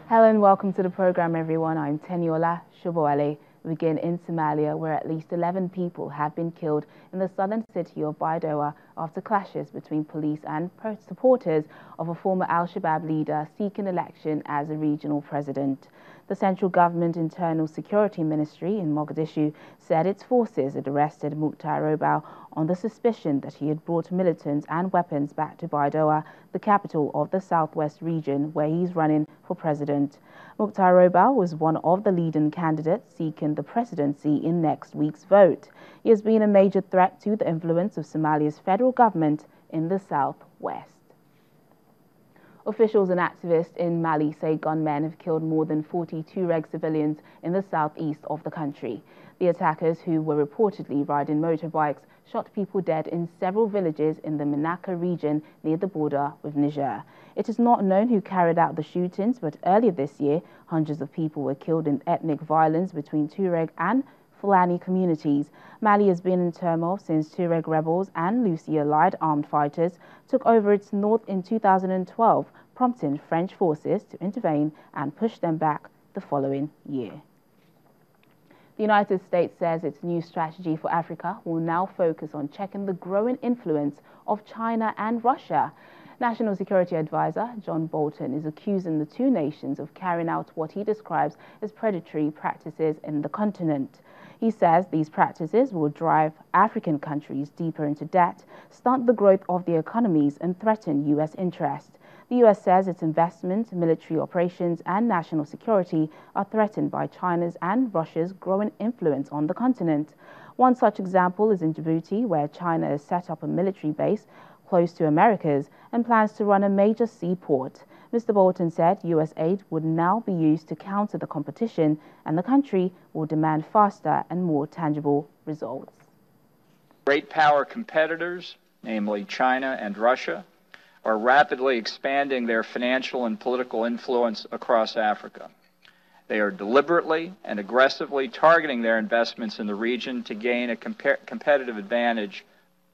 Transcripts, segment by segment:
Hello and welcome to the program, everyone. I'm Teniola Shoboale. We begin in Somalia, where at least 11 people have been killed in the southern city of Baidoa after clashes between police and supporters of a former al-Shabaab leader seeking election as a regional president. The central government internal security ministry in Mogadishu said its forces had arrested Mukhtar Robow on the suspicion that he had brought militants and weapons back to Baidoa, the capital of the southwest region where he's running for president. Mukhtar Robow was one of the leading candidates seeking the presidency in next week's vote. He has been a major threat to the influence of Somalia's federal government in the southwest. Officials and activists in Mali say gunmen have killed more than 40 Tuareg civilians in the southeast of the country. The attackers, who were reportedly riding motorbikes, shot people dead in several villages in the Menaka region near the border with Niger. It is not known who carried out the shootings, but earlier this year, hundreds of people were killed in ethnic violence between Tuareg and Fulani communities. Mali has been in turmoil since Tuareg rebels and loosely allied armed fighters took over its north in 2012, prompting French forces to intervene and push them back the following year. The United States says its new strategy for Africa will now focus on checking the growing influence of China and Russia. National Security Advisor John Bolton is accusing the two nations of carrying out what he describes as predatory practices in the continent. He says these practices will drive African countries deeper into debt, stunt the growth of their economies, and threaten U.S. interests. The U.S. says its investments, military operations, and national security are threatened by China's and Russia's growing influence on the continent. One such example is in Djibouti, where China has set up a military base close to America's and plans to run a major seaport. Mr. Bolton said U.S. aid would now be used to counter the competition, and the country will demand faster and more tangible results. Great power competitors, namely China and Russia, are rapidly expanding their financial and political influence across Africa. They are deliberately and aggressively targeting their investments in the region to gain a competitive advantage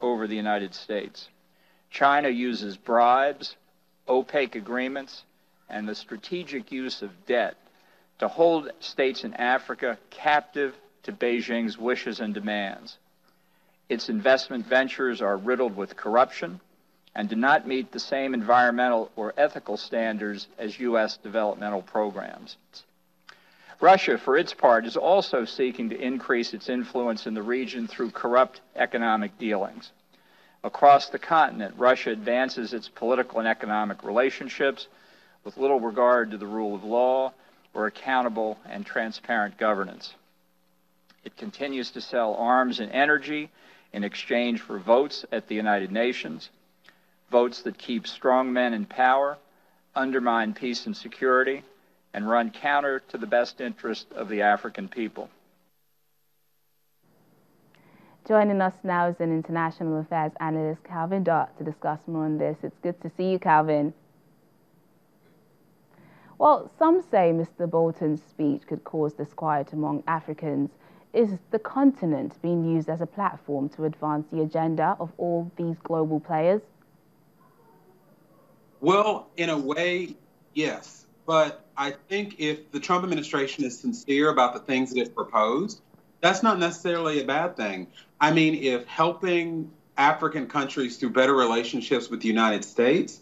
over the United States. China uses bribes, opaque agreements, and the strategic use of debt to hold states in Africa captive to Beijing's wishes and demands. Its investment ventures are riddled with corruption and do not meet the same environmental or ethical standards as U.S. developmental programs. Russia, for its part, is also seeking to increase its influence in the region through corrupt economic dealings. Across the continent, Russia advances its political and economic relationships with little regard to the rule of law or accountable and transparent governance. It continues to sell arms and energy in exchange for votes at the United Nations, votes that keep strong men in power, undermine peace and security, and run counter to the best interest of the African people. Joining us now is an international affairs analyst, Calvin Dart, to discuss more on this. It's good to see you, Calvin. Well, some say Mr. Bolton's speech could cause disquiet among Africans. Is the continent being used as a platform to advance the agenda of all these global players? Well, in a way, yes. But I think if the Trump administration is sincere about the things that it proposed, that's not necessarily a bad thing. I mean, if helping African countries through better relationships with the United States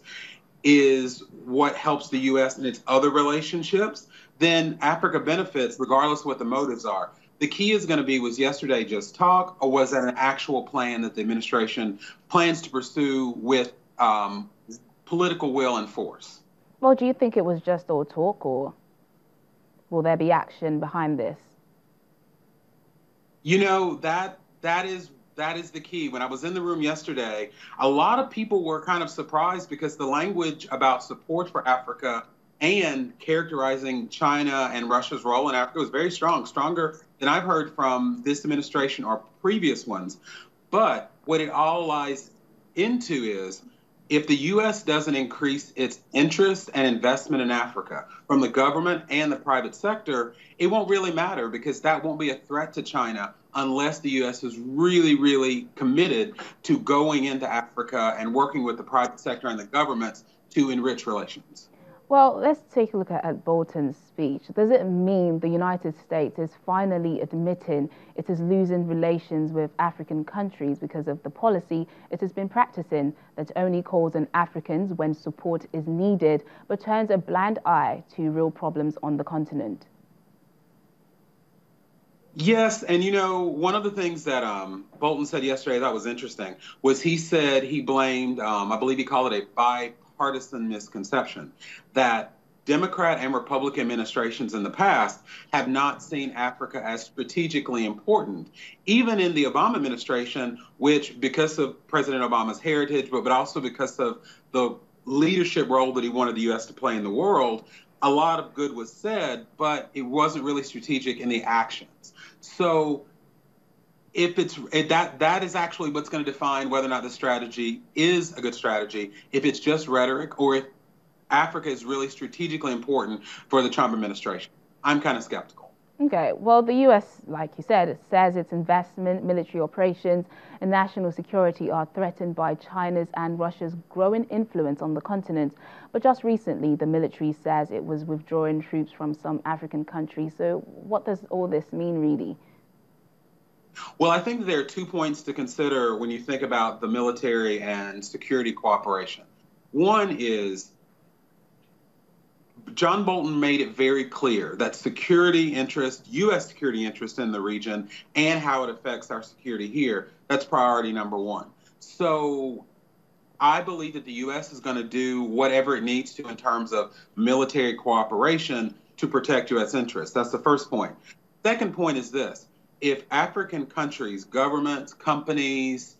is what helps the U.S. in its other relationships, then Africa benefits regardless of what the motives are. The key is going to be, was yesterday just talk, or was that an actual plan that the administration plans to pursue with political will and force? Well, do you think it was just all talk, or will there be action behind this? You know, that is the key. When I was in the room yesterday, a lot of people were kind of surprised because the language about support for Africa and characterizing China and Russia's role in Africa was very strong, stronger than I've heard from this administration or previous ones. But what it all lies into is, if the U.S. doesn't increase its interest and investment in Africa from the government and the private sector, it won't really matter, because that won't be a threat to China unless the U.S. is really, really committed to going into Africa and working with the private sector and the governments to enrich relations. Well, let's take a look at Bolton's speech. Does it mean the United States is finally admitting it is losing relations with African countries because of the policy it has been practicing that only calls on Africans when support is needed, but turns a blind eye to real problems on the continent? Yes, and one of the things that Bolton said yesterday that was interesting was he said he blamed, I believe he called it a bipartisan misconception, that Democrat and Republican administrations in the past have not seen Africa as strategically important. Even in the Obama administration, which because of President Obama's heritage, but also because of the leadership role that he wanted the U.S. to play in the world, a lot of good was said, but it wasn't really strategic in the actions. So if that is actually what's going to define whether or not the strategy is a good strategy, if it's just rhetoric or if Africa is really strategically important for the Trump administration. I'm kind of skeptical. Okay, well, the U.S., like you said, it says its investment, military operations, and national security are threatened by China's and Russia's growing influence on the continent. But just recently, the military says it was withdrawing troops from some African countries. So what does all this mean, really? Well, I think there are 2 points to consider when you think about the military and security cooperation. One is John Bolton made it very clear that security interest, U.S. security interest in the region and how it affects our security here, that's priority number one. So I believe that the U.S. is going to do whatever it needs to in terms of military cooperation to protect U.S. interests. That's the first point. Second point is this. If African countries, governments, companies,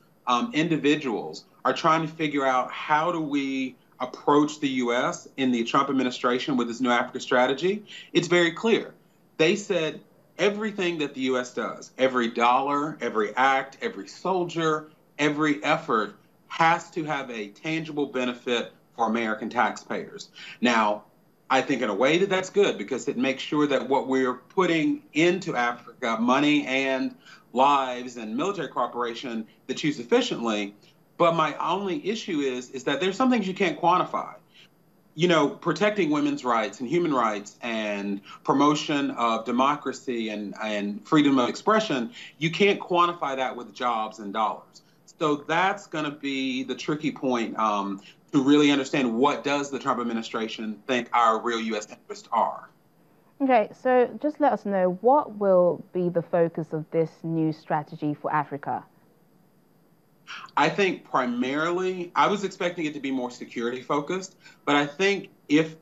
individuals are trying to figure out how do we approach the U.S. in the Trump administration with this new Africa strategy, it's very clear. They said everything that the U.S. does, every dollar, every act, every soldier, every effort has to have a tangible benefit for American taxpayers. Now, I think in a way that that's good because it makes sure that what we're putting into Africa, money and lives and military cooperation, that's used efficiently. But my only issue is that there's some things you can't quantify. Protecting women's rights and human rights and promotion of democracy and freedom of expression, you can't quantify that with jobs and dollars. So that's going to be the tricky point to really understand what does the Trump administration think our real U.S. interests are. Okay, so just let us know, what will be the focus of this new strategy for Africa? I think primarily, I was expecting it to be more security focused, but I think if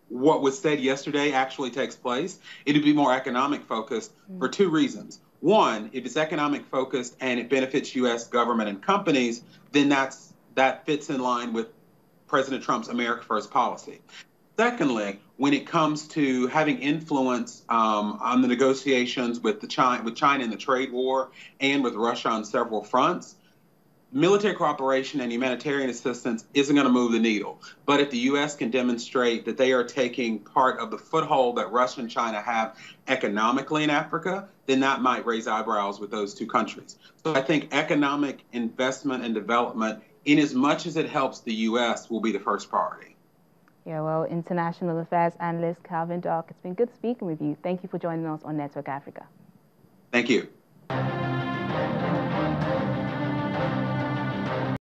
what was said yesterday actually takes place, it'd be more economic focused for two reasons. One, if it's economic focused and it benefits U.S. government and companies, then that fits in line with President Trump's America First policy. Secondly, when it comes to having influence on the negotiations with China in the trade war and with Russia on several fronts, military cooperation and humanitarian assistance isn't going to move the needle. But if the U.S. can demonstrate that they are taking part of the foothold that Russia and China have economically in Africa, then that might raise eyebrows with those two countries. So I think economic investment and development, in as much as it helps the U.S., will be the first priority. Yeah, well, international affairs analyst Calvin Dark, it's been good speaking with you. Thank you for joining us on Network Africa. Thank you.